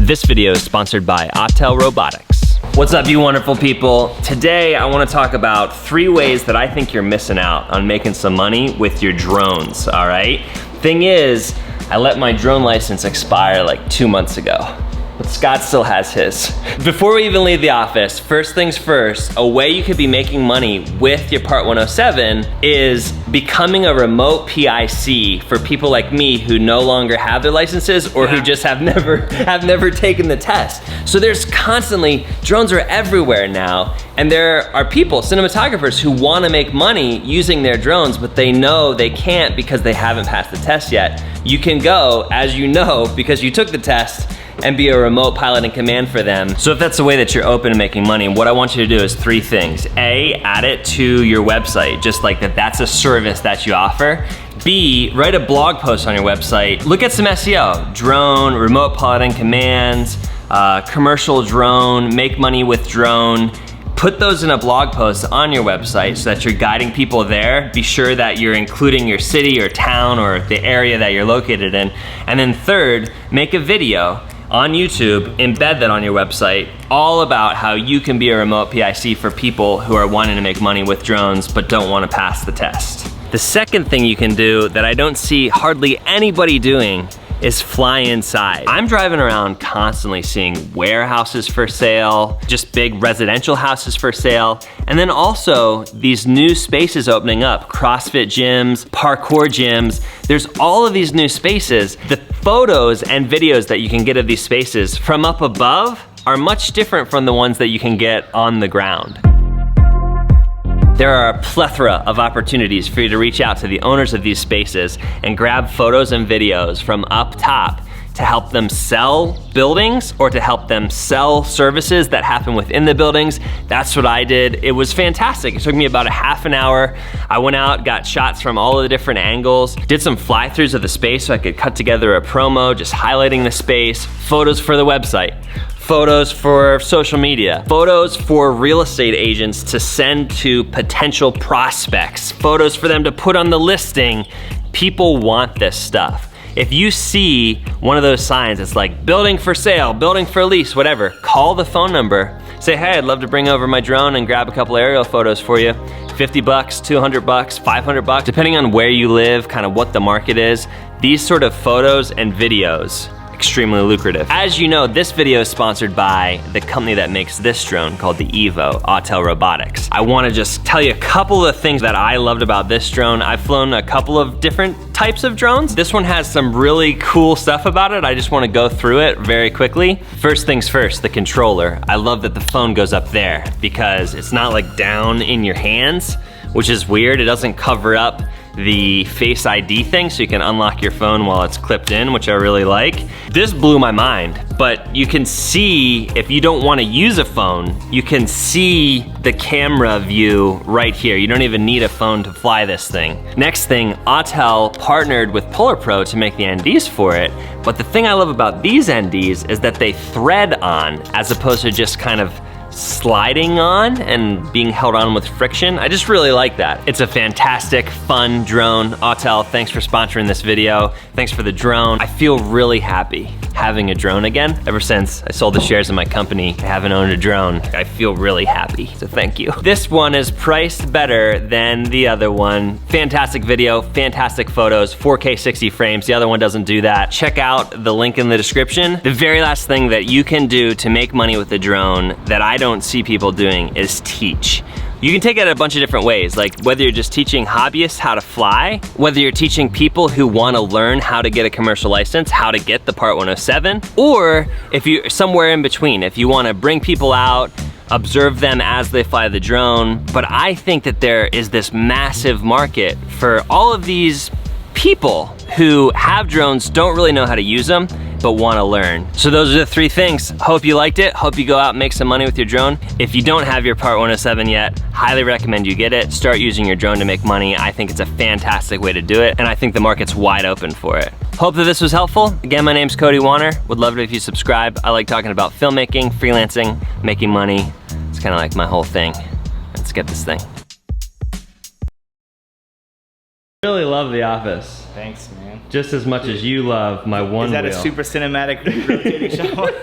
This video is sponsored by Autel Robotics. What's up, you wonderful people? Today, I wanna talk about 3 ways that I think you're missing out on making some money with your drones, all right? Thing is, I let my drone license expire like 2 months ago, but Scott still has his. Before we even leave the office, first things first, a way you could be making money with your Part 107 is becoming a remote PIC for people like me who no longer have their licenses or who just have never taken the test. So there's constantly, drones are everywhere now, and there are people, cinematographers, who wanna make money using their drones, but they know they can't because they haven't passed the test yet. You can go, as you know, because you took the test, and be a remote pilot in command for them. So if that's the way that you're open to making money, what I want you to do is 3 things. A, add it to your website, just like that's a service that you offer. B, write a blog post on your website. Look at some SEO, drone, remote piloting commands, commercial drone, make money with drone. Put those in a blog post on your website so that you're guiding people there. Be sure that you're including your city or town or the area that you're located in. And then third, make a video on YouTube, embed that on your website, all about how you can be a remote PIC for people who are wanting to make money with drones but don't want to pass the test. The second thing you can do that I don't see hardly anybody doing is fly inside. I'm driving around constantly seeing warehouses for sale, just big residential houses for sale, and then also these new spaces opening up, CrossFit gyms, parkour gyms. There's all of these new spaces. The photos and videos that you can get of these spaces from up above are much different from the ones that you can get on the ground. There are a plethora of opportunities for you to reach out to the owners of these spaces and grab photos and videos from up top to help them sell buildings or to help them sell services that happen within the buildings. That's what I did. It was fantastic. It took me about a half an hour. I went out, got shots from all of the different angles, did some fly-throughs of the space so I could cut together a promo, just highlighting the space, photos for the website, photos for social media, photos for real estate agents to send to potential prospects, photos for them to put on the listing. People want this stuff. If you see one of those signs, it's like building for sale, building for lease, whatever, call the phone number. Say, hey, I'd love to bring over my drone and grab a couple aerial photos for you. 50 bucks, 200 bucks, 500 bucks, depending on where you live, kind of what the market is. These sort of photos and videos, extremely lucrative. As you know, this video is sponsored by the company that makes this drone called the Evo, Autel Robotics. I wanna just tell you a couple of things that I loved about this drone. I've flown a couple of different types of drones. This one has some really cool stuff about it. I just wanna go through it very quickly. First things first, the controller. I love that the phone goes up there because it's not like down in your hands, which is weird. It doesn't cover up the Face ID thing, so you can unlock your phone while it's clipped in, which I really like. This blew my mind, but you can see, if you don't want to use a phone, you can see the camera view right here. You don't even need a phone to fly this thing. Next thing, Autel partnered with Polar Pro to make the NDs for it, but the thing I love about these NDs is that they thread on, as opposed to just kind of sliding on and being held on with friction. I just really like that. It's a fantastic, fun drone. Autel, thanks for sponsoring this video. Thanks for the drone. I feel really happy having a drone again. Ever since I sold the shares in my company, I haven't owned a drone. I feel really happy, so thank you. This one is priced better than the other one. Fantastic video, fantastic photos, 4K 60 frames. The other one doesn't do that. Check out the link in the description. The very last thing that you can do to make money with a drone that I don't see people doing is teach. You can take it a bunch of different ways, like whether you're just teaching hobbyists how to fly, whether you're teaching people who want to learn how to get a commercial license, how to get the Part 107, or if you're somewhere in between, if you want to bring people out, observe them as they fly the drone. But I think that there is this massive market for all of these people who have drones, don't really know how to use them, but want to learn. So those are the 3 things. Hope you liked it. Hope you go out and make some money with your drone. If you don't have your Part 107 yet, highly recommend you get it. Start using your drone to make money. I think it's a fantastic way to do it, and I think the market's wide open for it. Hope that this was helpful. Again, my name's Cody Wanner. Would love it if you subscribe. I like talking about filmmaking, freelancing, making money. It's kind of like my whole thing. Let's get this thing. Really love The Office. Thanks, man. Just as much as you love my one wheel. Is that a super cinematic rotating shot?